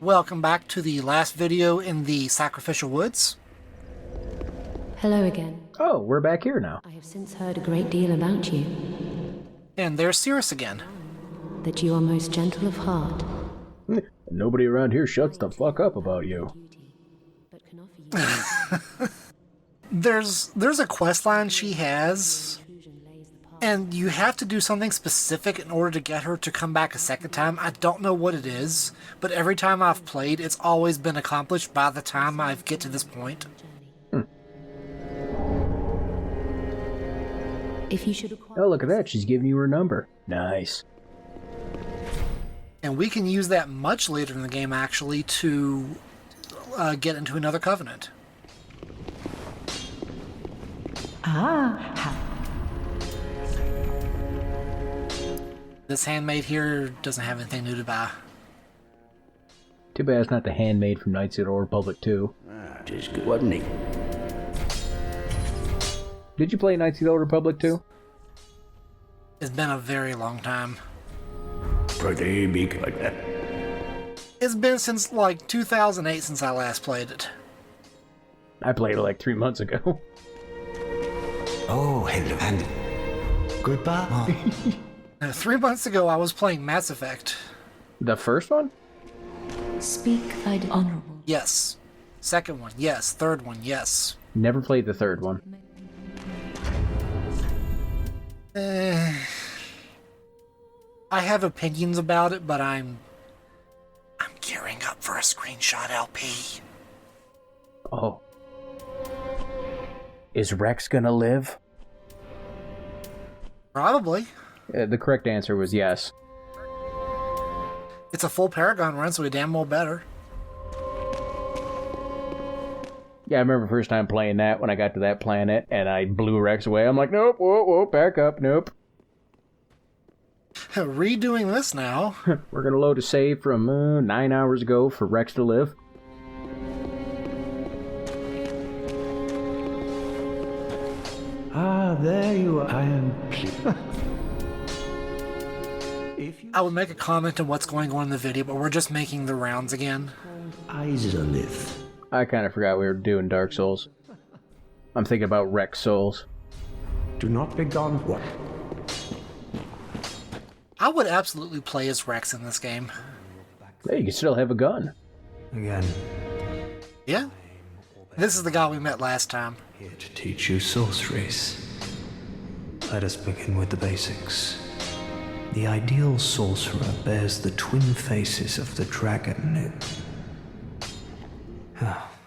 Welcome back to the last video in the Sacrificial Woods. Hello again. Oh, we're back here now. I have since heard a great deal about you. And there's Cirrus again. That you are most gentle of heart. Nobody around here shuts the fuck up about you. There's a quest line she has, and you have to do something specific in order to get her to come back a second time. I don't know what it is, but every time I've played, it's always been accomplished by the time I get to this point. If you should acquire... Oh, look at that. She's giving you her number. Nice. And we can use that much later in the game, actually, to get into another covenant. This handmaid here doesn't have anything new to buy. Too bad it's not the handmaid from Knights of the Old Republic 2. Just good, wasn't he? Did you play Knights of the Old Republic 2? It's been a very long time. Pretty big like that. It's been since like 2008 since I last played it. I played it like 3 months ago. Oh, hello, and goodbye. 3 months ago I was playing Mass Effect. The first one? Speak thy honorable. Yes. Second one, yes. Third one, yes. Never played the third one. I have opinions about it, but I'm gearing up for a screenshot LP. Oh. Is Rex gonna live? Probably. The correct answer was yes. It's a full Paragon run, so we damn well better. Yeah, I remember the first time playing that when I got to that planet and I blew Rex away. I'm like, nope, whoa, back up, nope. Redoing this now. We're gonna load a save from 9 hours ago for Rex to live. Ah, there you are. I am pleased. I would make a comment on what's going on in the video, but we're just making the rounds again. Isolith. I kind of forgot we were doing Dark Souls. I'm thinking about Rex Souls. Do not be gone. What? I would absolutely play as Rex in this game. Hey, you can still have a gun. Again. Yeah. This is the guy we met last time. Here to teach you sorceries. Let us begin with the basics. The ideal sorcerer bears the twin faces of the dragon.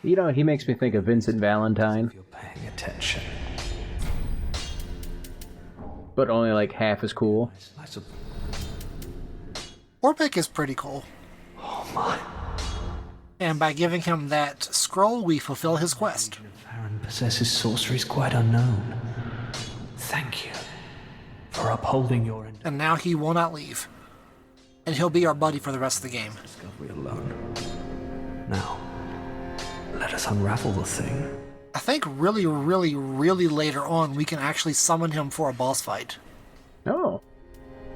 You know, he makes me think of Vincent Valentine. You're paying attention. But only like half as cool. Orpik is pretty cool. Oh my. And by giving him that scroll, we fulfill his quest. Farron possesses sorceries quite unknown. Thank you for upholding your And now he will not leave. And he'll be our buddy for the rest of the game. discovery alone. Now, let us unravel the thing. I think really later on we can actually summon him for a boss fight. Oh.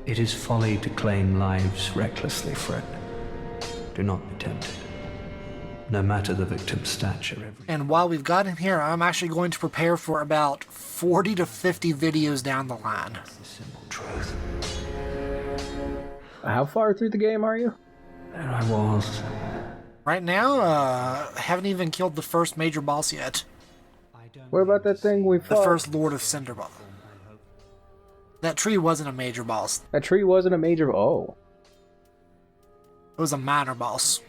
It is folly to claim lives recklessly, Fred. Do not be tempted. No matter the victim's stature, And while we've got him here, I'm actually going to prepare for about 40 to 50 videos down the line. the simple truth. How far through the game are you? There I was. Right now, I haven't even killed the first major boss yet. What about that thing we The fought? first Lord of Cinderball. That tree wasn't a major boss. That tree wasn't a major... Oh. It was a minor boss.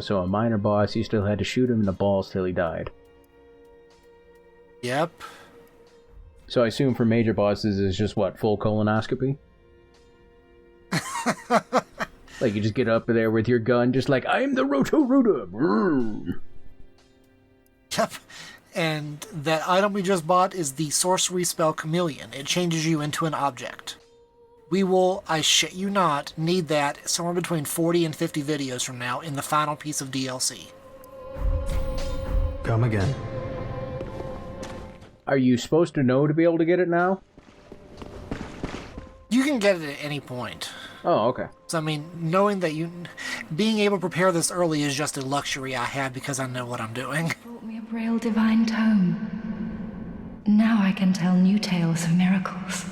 So a minor boss, you still had to shoot him in the balls till he died. Yep. So I assume for major bosses is just what, full colonoscopy? Like you just get up there with your gun, just like, I'm the Roto-Rooter! Yep. And that item we just bought is the sorcery spell Chameleon. It changes you into an object. We will, I shit you not, need that somewhere between 40 and 50 videos from now in the final piece of DLC. Come again. Are you supposed to know to be able to get it now? You can get it at any point. Oh, okay. So, I mean, knowing that being able to prepare this early is just a luxury I have because I know what I'm doing. Brought me a Braille divine tome. Now I can tell new tales of miracles.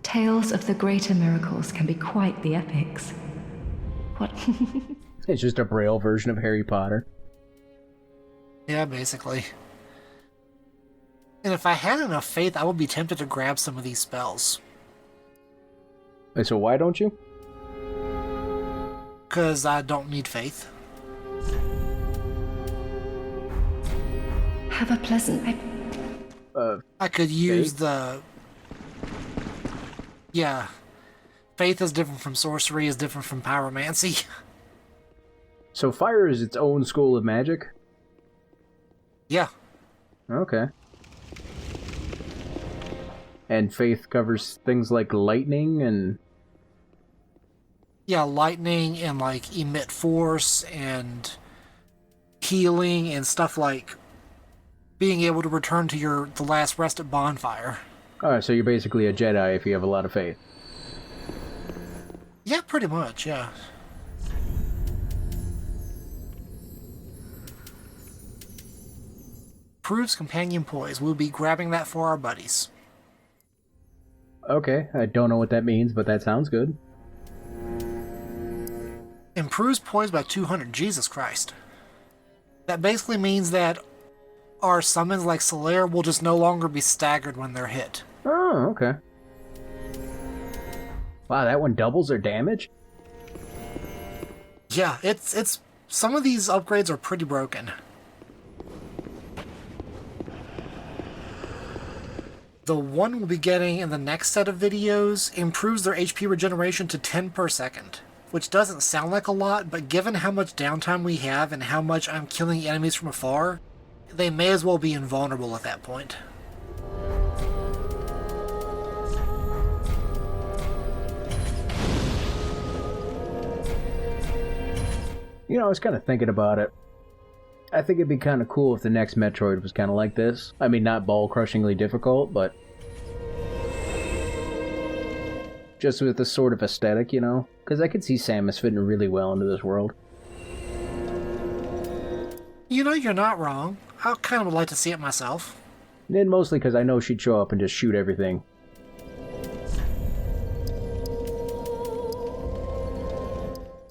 Tales of the greater miracles can be quite the epics. What? It's just a Braille version of Harry Potter. Yeah, basically. And if I had enough faith, I would be tempted to grab some of these spells. Wait, so why don't you? Because I don't need faith. Have a pleasant night. I could use faith? the... Yeah. Faith is different from sorcery, is different from pyromancy. So fire is its own school of magic? Yeah. Okay. And faith covers things like lightning and... Yeah, lightning and, like, emit force and healing and stuff like being able to return to the last rested bonfire. Alright, so you're basically a Jedi if you have a lot of faith. Yeah, pretty much, yeah. Proves companion poise. We'll be grabbing that for our buddies. Okay, I don't know what that means, but that sounds good. Improves poise by 200. Jesus Christ. That basically means that our summons like Solaire will just no longer be staggered when they're hit. Oh, okay. Wow, that one doubles their damage? Yeah, it's some of these upgrades are pretty broken. The one we'll be getting in the next set of videos improves their HP regeneration to 10 per second, which doesn't sound like a lot, but given how much downtime we have and how much I'm killing enemies from afar, they may as well be invulnerable at that point. You know, I was kind of thinking about it. I think it'd be kind of cool if the next Metroid was kind of like this. I mean, not ball-crushingly difficult, but just with this sort of aesthetic, you know? Because I could see Samus fitting really well into this world. You know, you're not wrong. I kind of would like to see it myself. And mostly because I know she'd show up and just shoot everything.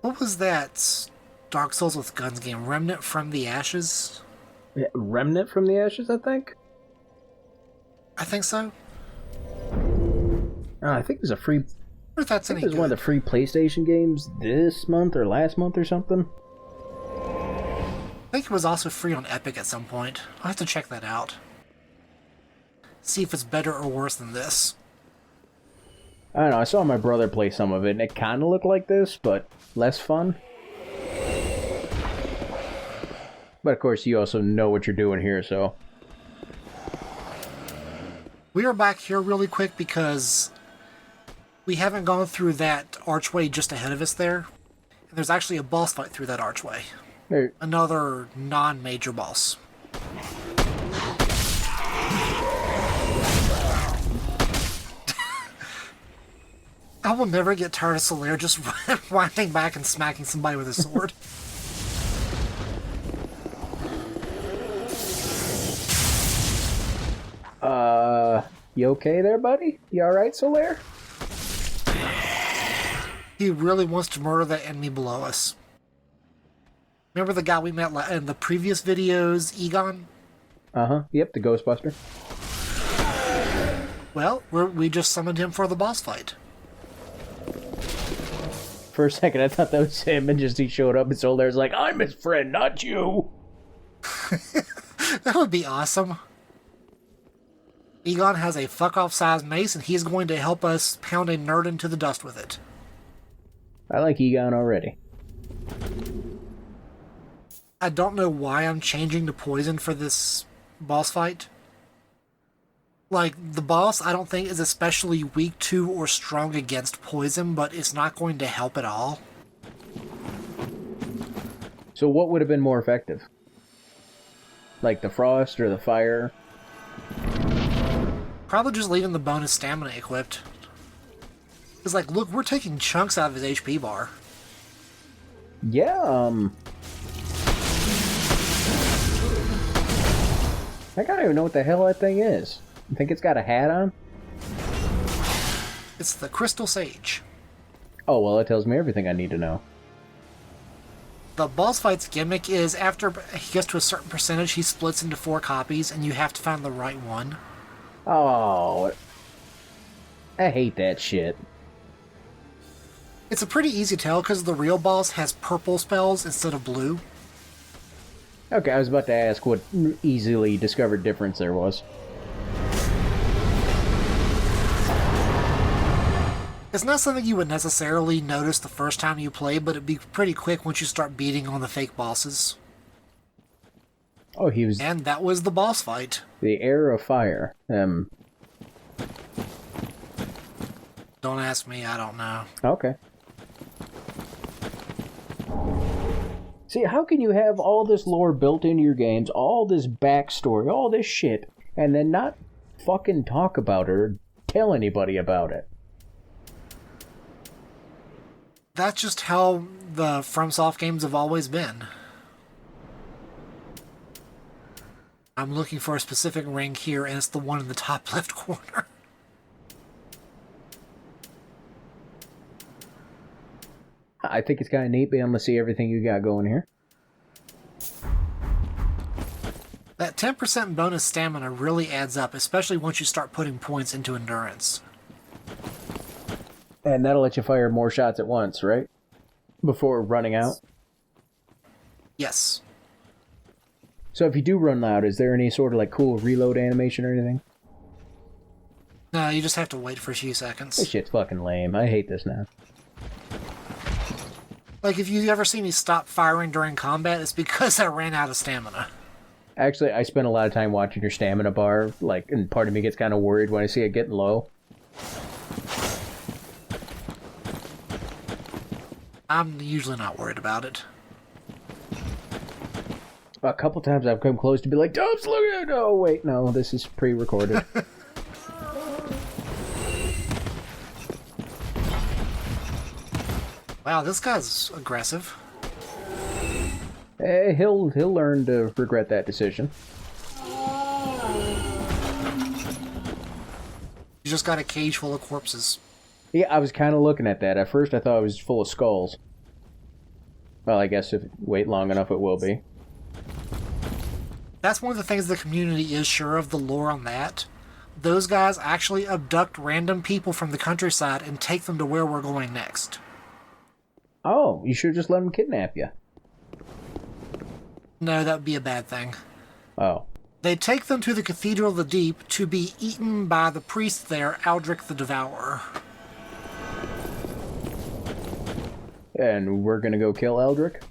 What was that Dark Souls with Guns game? Remnant from the Ashes? Yeah, Remnant from the Ashes, I think? I think so. I think it was a free... Or if that's I think any it was one of good. the free PlayStation games this month or last month or something. I think it was also free on Epic at some point. I'll have to check that out. See if it's better or worse than this. I don't know, I saw my brother play some of it, and it kind of looked like this, but less fun. But of course, you also know what you're doing here, so... We are back here really quick because we haven't gone through that archway just ahead of us there. And there's actually a boss fight through that archway. Here, Another non-major boss. I will never get tired of Solaire just winding back and smacking somebody with a sword. you okay there, buddy? You alright, Solaire? He really wants to murder that enemy below us. Remember the guy we met in the previous videos, Egon? Uh-huh, yep, the Ghostbuster. Well, we just summoned him for the boss fight. For a second, I thought that was him, and just he showed up, and Solaire's like, I'm his friend, not you! That would be awesome. Egon has a fuck-off size mace, and he's going to help us pound a nerd into the dust with it. I like Egon already. I don't know why I'm changing to poison for this boss fight. Like, the boss I don't think is especially weak to or strong against poison, but it's not going to help at all. So what would have been more effective? Like the frost or the fire? Probably just leaving the bonus stamina equipped. It's like, look, we're taking chunks out of his HP bar. Yeah, I don't even know what the hell that thing is. You think it's got a hat on? It's the Crystal Sage. Oh, well, that tells me everything I need to know. The boss fight's gimmick is after he gets to a certain percentage, he splits into 4 copies, and you have to find the right one. Oh, I hate that shit. It's a pretty easy tell because the real boss has purple spells instead of blue. Okay, I was about to ask what easily discovered difference there was. It's not something you would necessarily notice the first time you play, but it'd be pretty quick once you start beating on the fake bosses. Oh, he was... And that was the boss fight. The Heir of Fire. Don't ask me, I don't know. Okay. See, how can you have all this lore built into your games, all this backstory, all this shit, and then not fucking talk about it or tell anybody about it? That's just how the FromSoft games have always been. I'm looking for a specific ring here, and it's the one in the top left corner. I think it's kind of neat being able to see everything you got going here. That 10% bonus stamina really adds up, especially once you start putting points into endurance. And that'll let you fire more shots at once, right? Before running out? Yes. So if you do run out, is there any sort of like cool reload animation or anything? No, you just have to wait for a few seconds. This shit's fucking lame. I hate this now. Like, if you ever see me stop firing during combat, it's because I ran out of stamina. Actually, I spend a lot of time watching your stamina bar, like, and part of me gets kind of worried when I see it getting low. I'm usually not worried about it. A couple times I've come close to be like, Dubs, look at it! Oh, wait, no, this is pre-recorded. Wow, this guy's aggressive. He'll learn to regret that decision. You just got a cage full of corpses. Yeah, I was kind of looking at that. At first I thought it was full of skulls. Well, I guess if you wait long enough it will be. That's one of the things the community is sure of, the lore on that. Those guys actually abduct random people from the countryside and take them to where we're going next. Oh, you should just let them kidnap you. No, that would be a bad thing. Oh. They take them to the Cathedral of the Deep to be eaten by the priest there, Aldrich the Devourer. And we're gonna go kill Eldrick?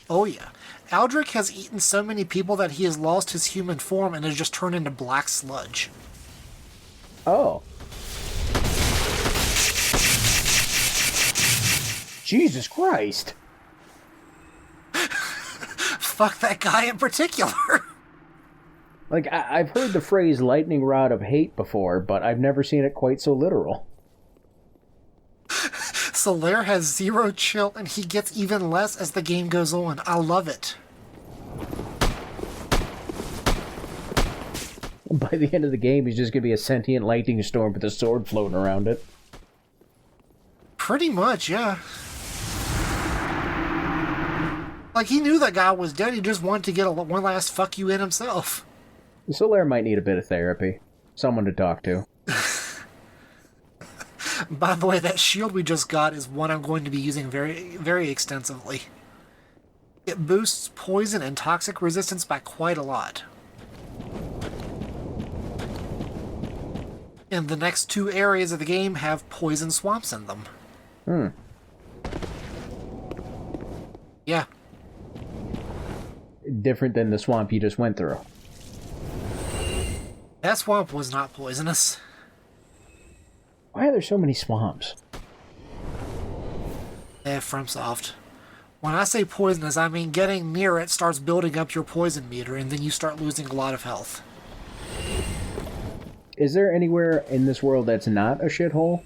Oh yeah. Aldrich has eaten so many people that he has lost his human form and has just turned into black sludge. Oh. Jesus Christ! Fuck that guy in particular. Like, I've heard the phrase lightning rod of hate before, but I've never seen it quite so literal. Solaire has 0 chill, and he gets even less as the game goes on. I love it. By the end of the game, he's just gonna be a sentient lightning storm with a sword floating around it. Pretty much, yeah. Like, he knew that guy was dead, he just wanted to get one last fuck you in himself. Solaire might need a bit of therapy. Someone to talk to. By the way, that shield we just got is one I'm going to be using very, very extensively. It boosts poison and toxic resistance by quite a lot. And the next 2 areas of the game have poison swamps in them. Hmm. Yeah. Different than the swamp you just went through. That swamp was not poisonous. Why are there so many swamps? FromSoft. When I say poisonous, I mean getting near it starts building up your poison meter, and then you start losing a lot of health. Is there anywhere in this world that's not a shithole?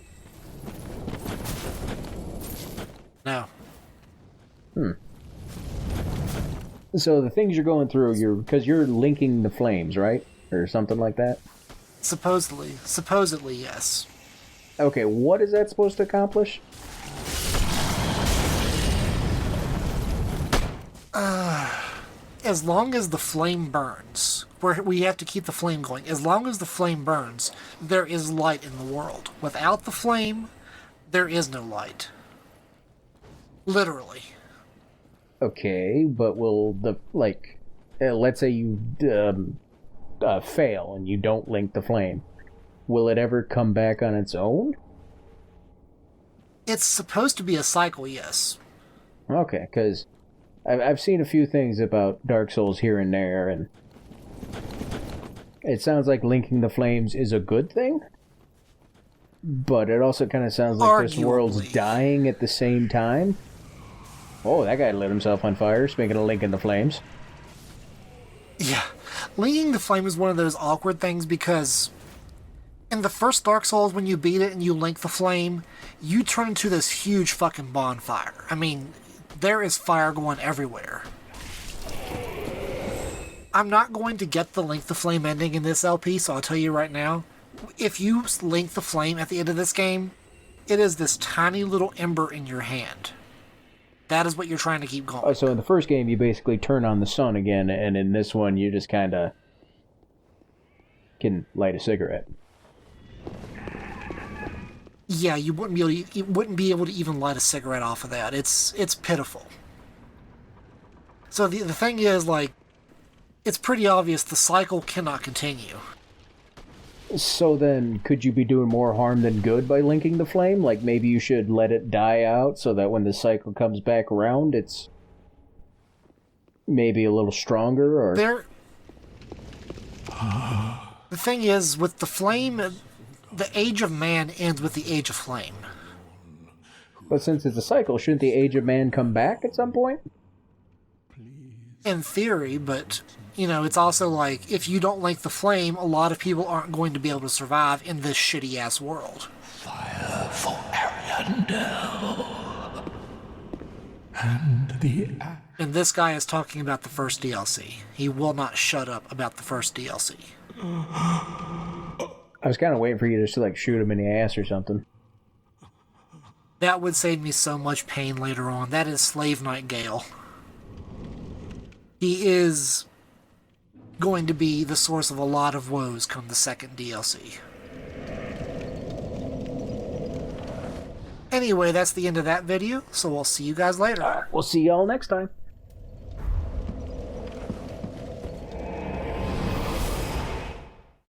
No. So the things you're going through, because you're linking the flames, right? Or something like that? Supposedly, yes. Okay, what is that supposed to accomplish? As long as the flame burns, we have to keep the flame going. As long as the flame burns, there is light in the world. Without the flame, there is no light. Literally. Okay, but will let's say you fail and you don't link the flame, will it ever come back on its own? It's supposed to be a cycle, yes. Okay, because I've seen a few things about Dark Souls here and there, and it sounds like linking the flames is a good thing, but it also kind of sounds like this world's dying at the same time. Oh, that guy lit himself on fire, speaking of linking the flames. Yeah. Linking the flame is one of those awkward things because in the first Dark Souls, when you beat it and you link the flame, you turn into this huge fucking bonfire. I mean, there is fire going everywhere. I'm not going to get the link the flame ending in this LP, so I'll tell you right now, if you link the flame at the end of this game, it is this tiny little ember in your hand. That is what you're trying to keep going. Oh, so in the first game, you basically turn on the sun again, and in this one, you just kind of can light a cigarette. Yeah, you wouldn't be able to even light a cigarette off of that. It's pitiful. So the thing is, like, it's pretty obvious the cycle cannot continue. So then, could you be doing more harm than good by linking the flame? Like, maybe you should let it die out so that when the cycle comes back around, it's maybe a little stronger, or... The thing is, with the flame, the age of man ends with the age of flame. But since it's a cycle, shouldn't the age of man come back at some point? In theory, but, you know, it's also like, if you don't link the flame, a lot of people aren't going to be able to survive in this shitty-ass world. Fire for Ariandel. And And this guy is talking about the first DLC. He will not shut up about the first DLC. I was kind of waiting for you to just, like, shoot him in the ass or something. That would save me so much pain later on. That is Slave Knight Gale. He is going to be the source of a lot of woes come the second DLC. Anyway, that's the end of that video, so we'll see you guys later. We'll see y'all next time.